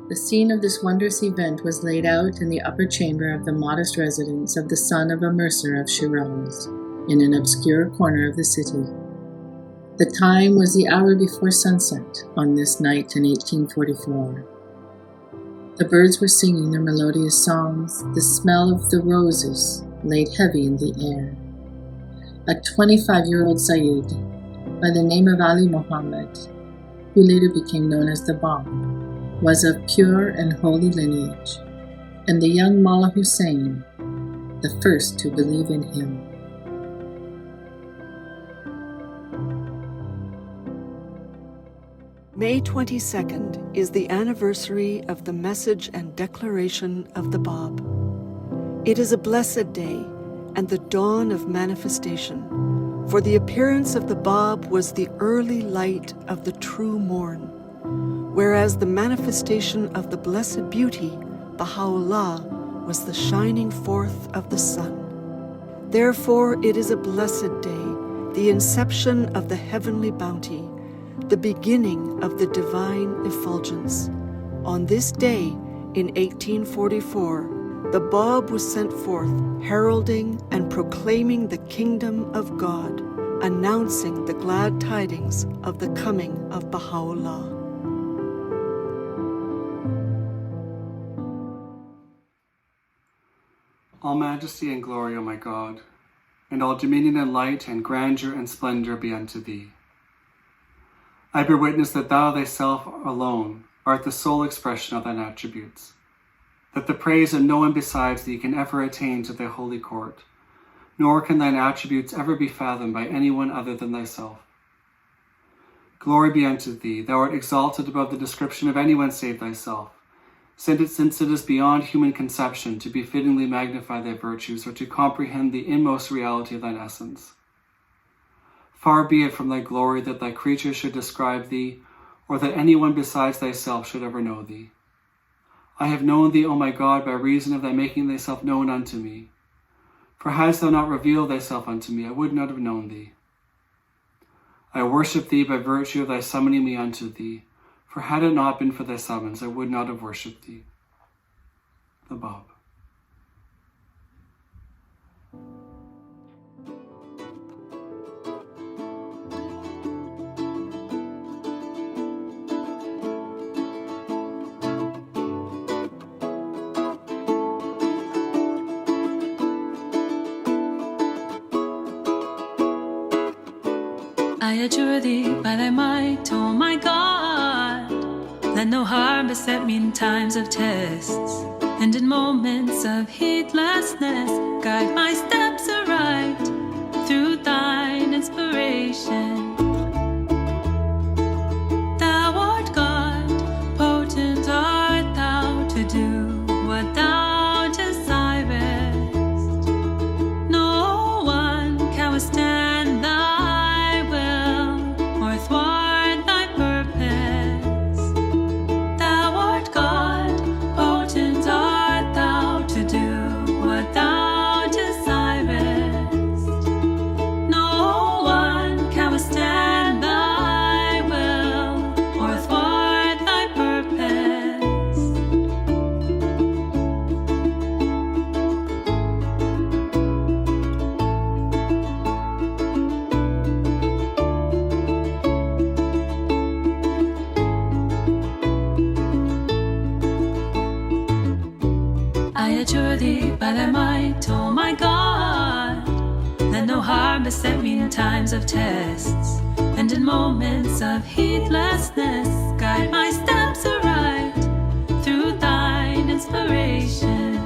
The scene of this wondrous event was laid out in the upper chamber of the modest residence of the son of a mercer of Shiraz, in an obscure corner of the city. The time was the hour before sunset on this night in 1844. The birds were singing their melodious songs. The smell of the roses laid heavy in the air. A 25-year-old Sayyid by the name of Ali Muhammad, who later became known as the Bab, was of pure and holy lineage, and the young Mullah Hussein, the first to believe in him. May 22nd is the anniversary of the message and declaration of the Bab. It is a blessed day and the dawn of manifestation, for the appearance of the Bab was the early light of the true morn, whereas the manifestation of the blessed beauty, baha'u'llah, was the shining forth of the sun. Therefore it is a blessed day, the inception of the heavenly bounty, the beginning of the divine effulgence. On this day, in 1844, the Bab was sent forth, heralding and proclaiming the kingdom of God, announcing the glad tidings of the coming of Baha'u'llah. All majesty and glory, O my God, and all dominion and light and grandeur and splendor be unto thee. I bear witness that thou thyself alone art the sole expression of thine attributes, that the praise of no one besides thee can ever attain to thy holy court, nor can thine attributes ever be fathomed by anyone other than thyself. Glory be unto thee, thou art exalted above the description of anyone save thyself, since it is beyond human conception to befittingly magnify thy virtues or to comprehend the inmost reality of thine essence. Far be it from thy glory that thy creatures should describe thee, or that anyone besides thyself should ever know thee. I have known thee, O my God, by reason of thy making thyself known unto me. For hadst thou not revealed thyself unto me, I would not have known thee. I worship thee by virtue of thy summoning me unto thee, for had it not been for thy summons, I would not have worshipped thee. The Bab. I adjure thee by thy might, O my God. Let no harm beset me in times of tests, and in moments of heedlessness, guide my steps aright through thine inspiration. Thou art God, potent art thou to do what thou desirest. No one can withstand thy will or thwart thy purpose. Thou art God, potent art thou to do what thou desirest. No one can withstand thy will or thwart thy purpose. I adjure thee by thy might, O my God. Let no harm beset me in times of tests, and in moments of heedlessness, guide my steps aright through thine inspiration.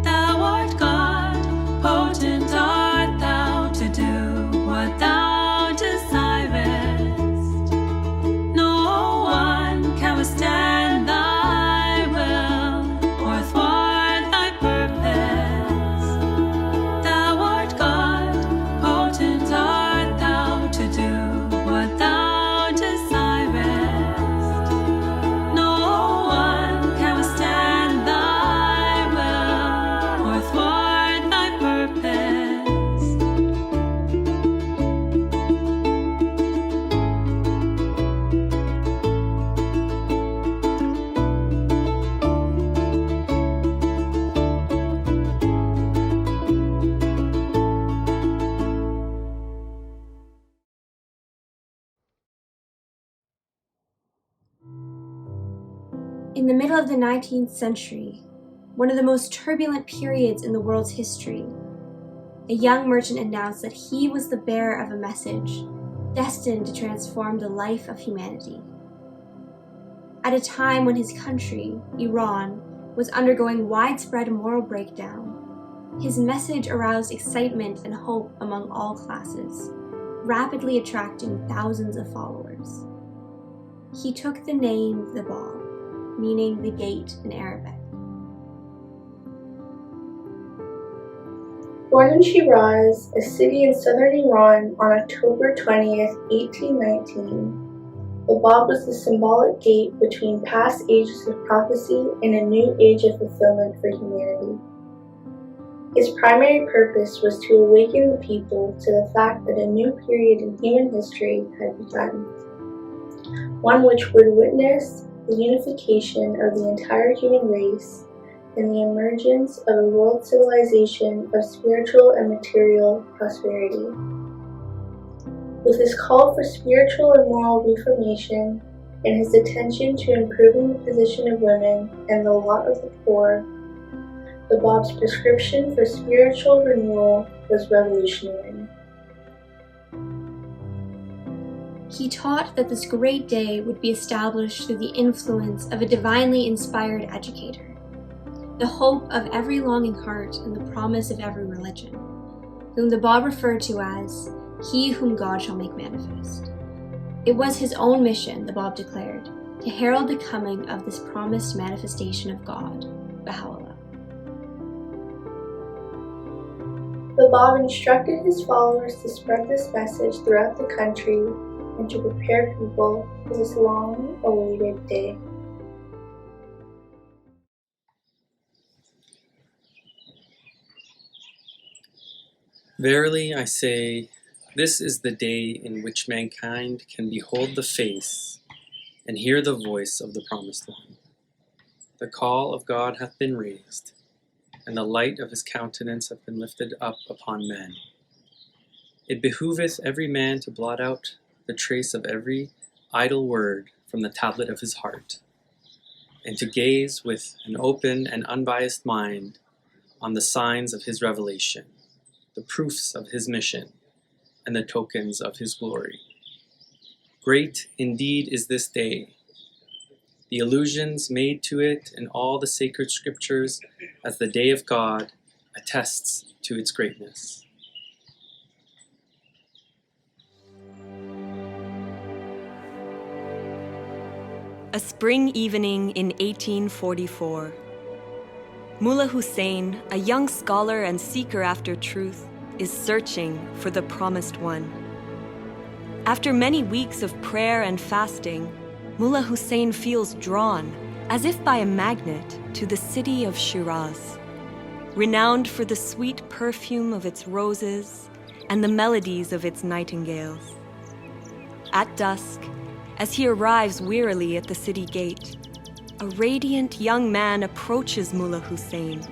Thou art God, potent art thou to do what thou desirest. No one can withstand thy will or thwart thy purpose. Thou art God, potent art thou to do what thou In the middle of the 19th century, one of the most turbulent periods in the world's history, a young merchant announced that he was the bearer of a message destined to transform the life of humanity. At a time when his country, Iran, was undergoing widespread moral breakdown, his message aroused excitement and hope among all classes, rapidly attracting thousands of followers. He took the name the Bab, meaning the gate in Arabic. Born in Shiraz, a city in southern Iran, on October 20th, 1819, the Bab was the symbolic gate between past ages of prophecy and a new age of fulfillment for humanity. His primary purpose was to awaken the people to the fact that a new period in human history had begun, one which would witness the unification of the entire human race and the emergence of a world civilization of spiritual and material prosperity. With his call for spiritual and moral reformation and his attention to improving the position of women and the lot of the poor, the Bab's prescription for spiritual renewal was revolutionary. He taught that this great day would be established through the influence of a divinely inspired educator, the hope of every longing heart and the promise of every religion, whom the Bab referred to as he whom God shall make manifest. It was his own mission, the Bab declared, to herald the coming of this promised manifestation of God, baha'u'llah. The Bab instructed his followers to spread this message throughout the country and to prepare people for this long-awaited day. Verily I say, this is the day in which mankind can behold the face and hear the voice of the Promised One. The call of God hath been raised, and the light of his countenance hath been lifted up upon men. It behooveth every man to blot out the trace of every idle word from the tablet of his heart, and to gaze with an open and unbiased mind on the signs of his revelation, the proofs of his mission, and the tokens of his glory. Great indeed is this day. The allusions made to it in all the sacred scriptures as the day of God attests to its greatness. A spring evening in 1844. Mullah Hussein, a young scholar and seeker after truth, is searching for the Promised One. After many weeks of prayer and fasting, Mullah Hussein feels drawn, as if by a magnet, to the city of Shiraz, renowned for the sweet perfume of its roses and the melodies of its nightingales. At dusk, as he arrives wearily at the city gate, a radiant young man approaches Mullah Hussein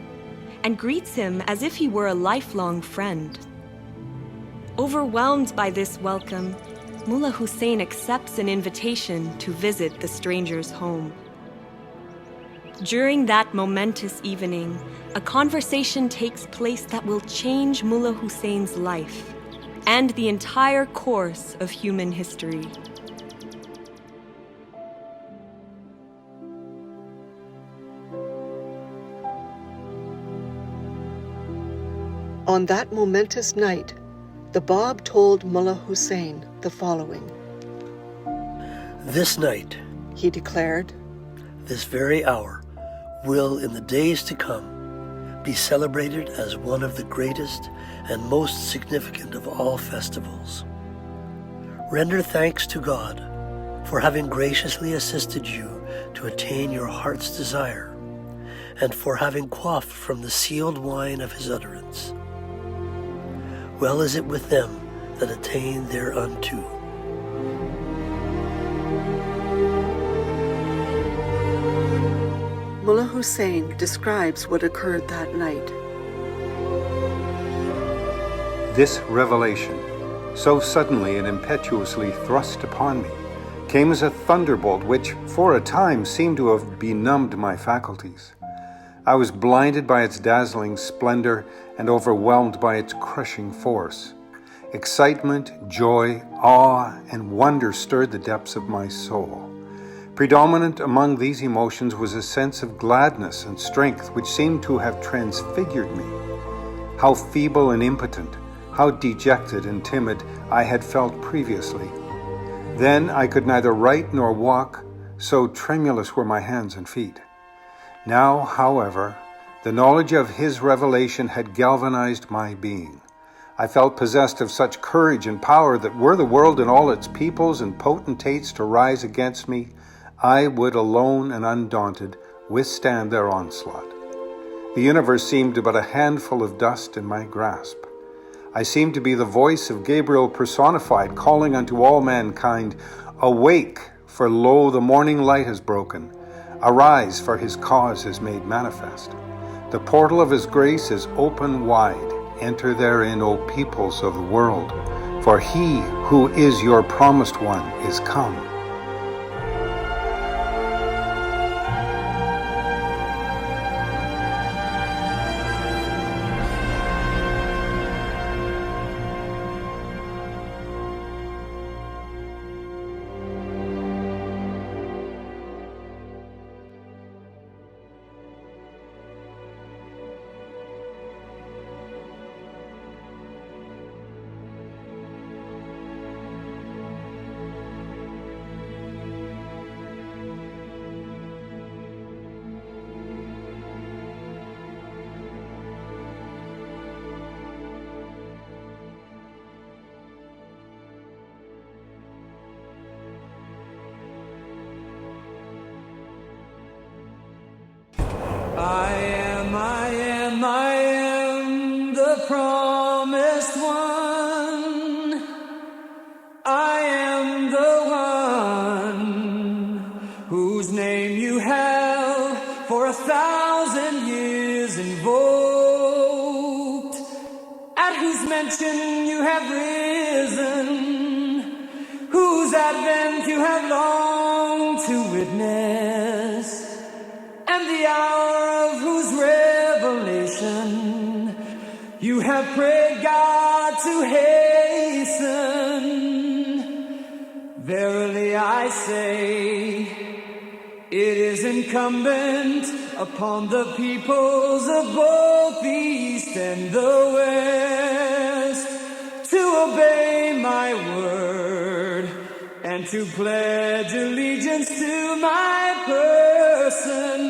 and greets him as if he were a lifelong friend. Overwhelmed by this welcome, Mullah Hussein accepts an invitation to visit the stranger's home. During that momentous evening, a conversation takes place that will change Mullah Hussein's life and the entire course of human history. On that momentous night, the Bab told Mullah Hussein the following. This night, He declared, this very hour, will in the days to come be celebrated as one of the greatest and most significant of all festivals. Render thanks to God for having graciously assisted you to attain your heart's desire and for having quaffed from the sealed wine of his utterance. Well is it with them that attain thereunto. Mullah Hussein describes what occurred that night. This revelation, so suddenly and impetuously thrust upon me, came as a thunderbolt which, for a time, seemed to have benumbed my faculties. I was blinded by its dazzling splendor and overwhelmed by its crushing force. Excitement, joy, awe, and wonder stirred the depths of my soul. Predominant among these emotions was a sense of gladness and strength which seemed to have transfigured me. How feeble and impotent, how dejected and timid I had felt previously. Then I could neither write nor walk, so tremulous were my hands and feet. Now, however, the knowledge of his revelation had galvanized my being. I felt possessed of such courage and power that were the world and all its peoples and potentates to rise against me, I would alone and undaunted withstand their onslaught. The universe seemed but a handful of dust in my grasp. I seemed to be the voice of Gabriel personified, calling unto all mankind, "Awake, for lo, the morning light has broken. Arise, for his cause is made manifest. The portal of his grace is open wide. Enter therein, O peoples of the world, for he who is your promised one is come." I am the promised one. I am the one whose name you have for 1,000 years invoked, at whose mention you have risen, whose advent you have longed to witness, and the hour of whose revelation you have prayed God to hasten. Verily I say, it is incumbent upon the peoples of both the East and the West to obey my word and to pledge allegiance to my person.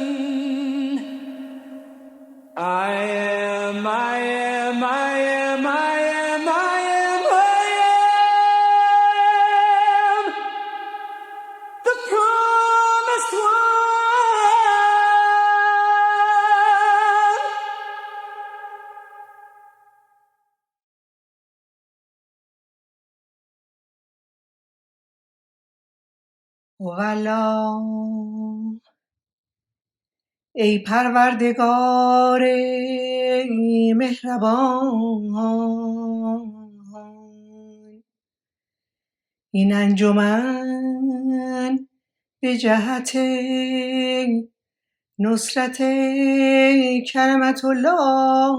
I am, I am, I am, I am, I am, I am the promised one. والا ای پروردگار مهربان، این انجمن به جهت نصرت کلمت الله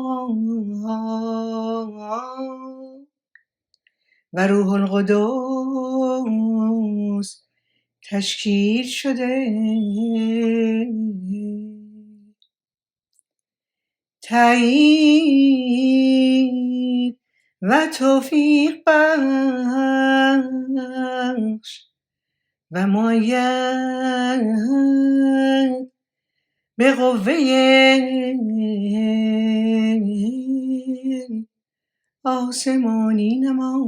و روح القدس تشکیل شده، تأیید و توفیق بخش و مؤید به قوه آسمانی نما.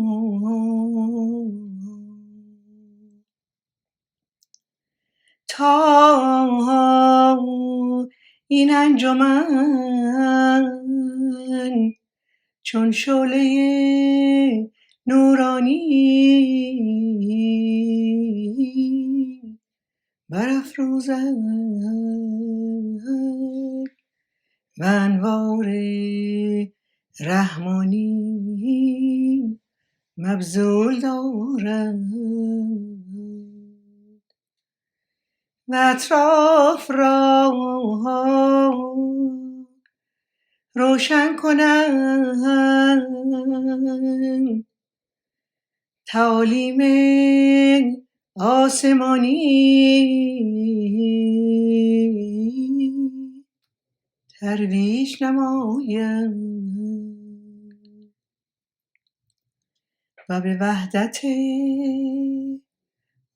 تا این انجمن چون شعله نورانی برافروزد و انوار رحمانی مبذول دارد. و اطراف را روشن کنند تعالیم آسمانی ترویج نمایند و به وحدت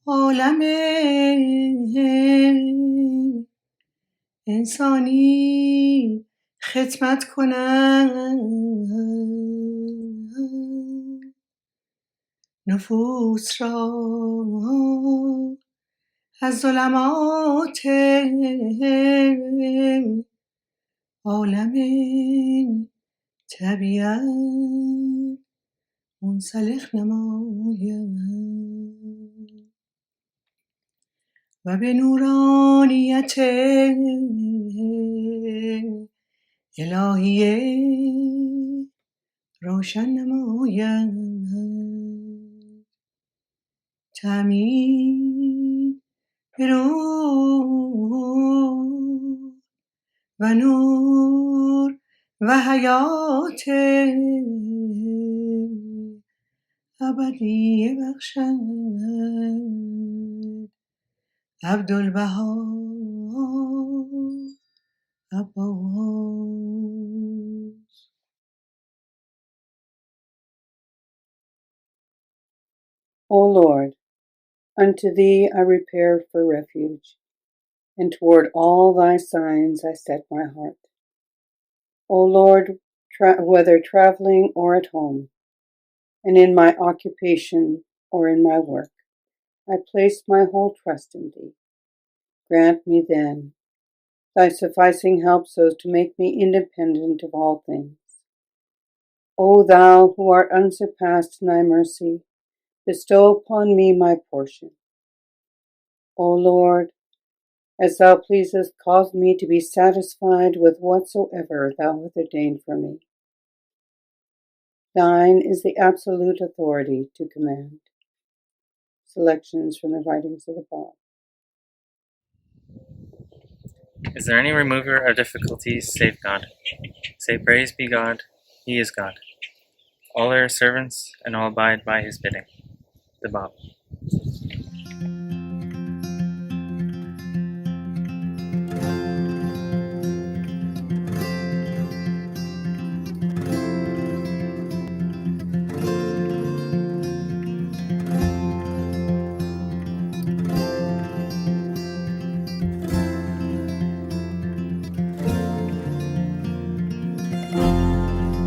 عالم انسانی خدمت کنند نفوس را از ظلمات عالم طبیعت منسلخ نمایند و به نورانیت الهیه روشن نمایند تأمین به روح و نور و حیات ابدی بخشند عبدالبها عباس. O Lord, unto thee I repair for refuge, and toward all thy signs I set my heart. O Lord, whether traveling or at home, and in my occupation or in my work, I place my whole trust in thee. Grant me then thy sufficing help so as to make me independent of all things. O thou who art unsurpassed in thy mercy, bestow upon me my portion. O Lord, as thou pleasest, cause me to be satisfied with whatsoever thou hast ordained for me. Thine is the absolute authority to command. Selections from the writings of the Bab. Is there any remover of difficulties save God? Say, praise be God, He is God. All are His servants, and all abide by His bidding. The Bab.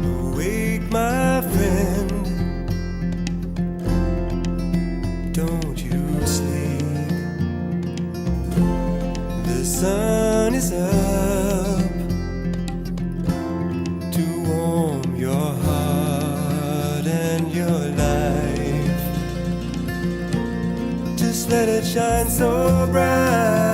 Awake, my friend, don't you sleep. The sun is up to warm your heart and your life. Just let it shine so bright.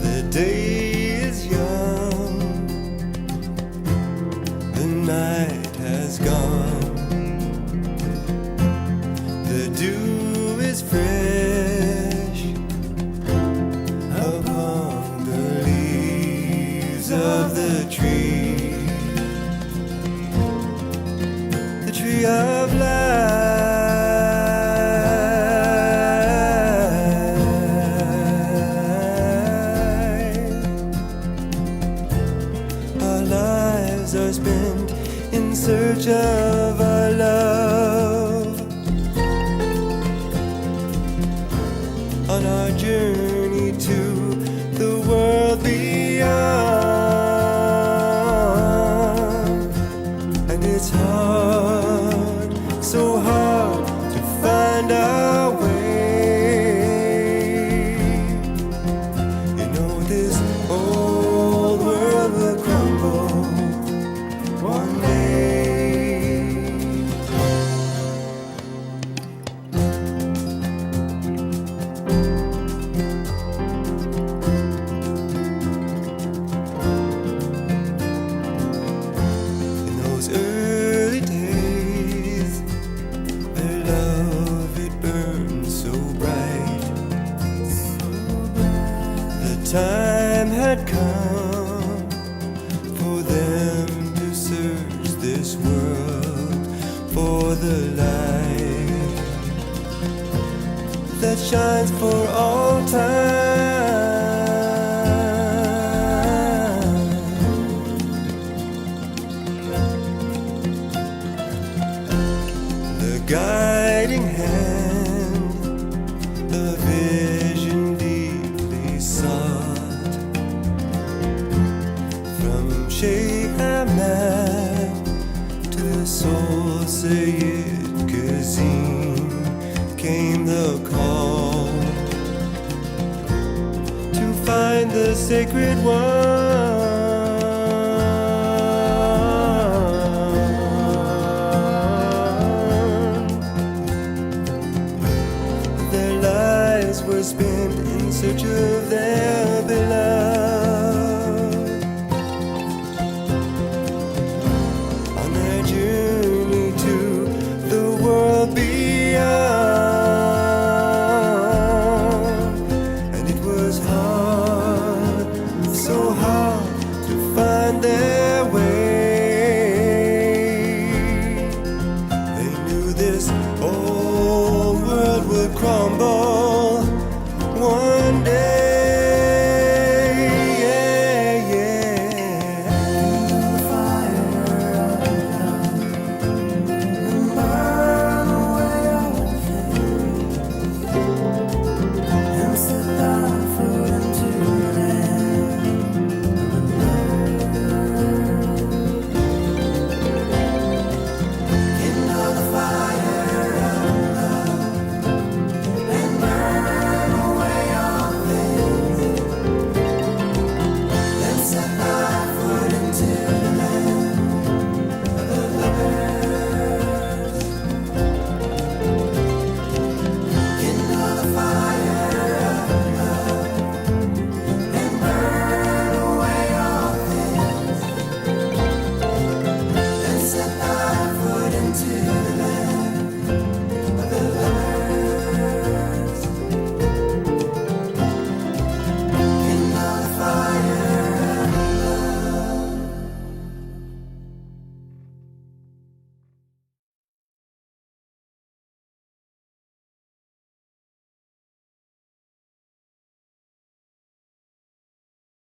The day is young, the night has gone, the dew is fresh upon the leaves of the tree of life. Our lives are spent in search of our love. On our journey to the world beyond, and it's hard, so hard to find our way. You know this old world will crumble one day. In those shines for all time. The guiding hand, the vision deeply sought, from Sheikh Ahmed to the soul Sayyid Kazim, came the call to find the sacred one.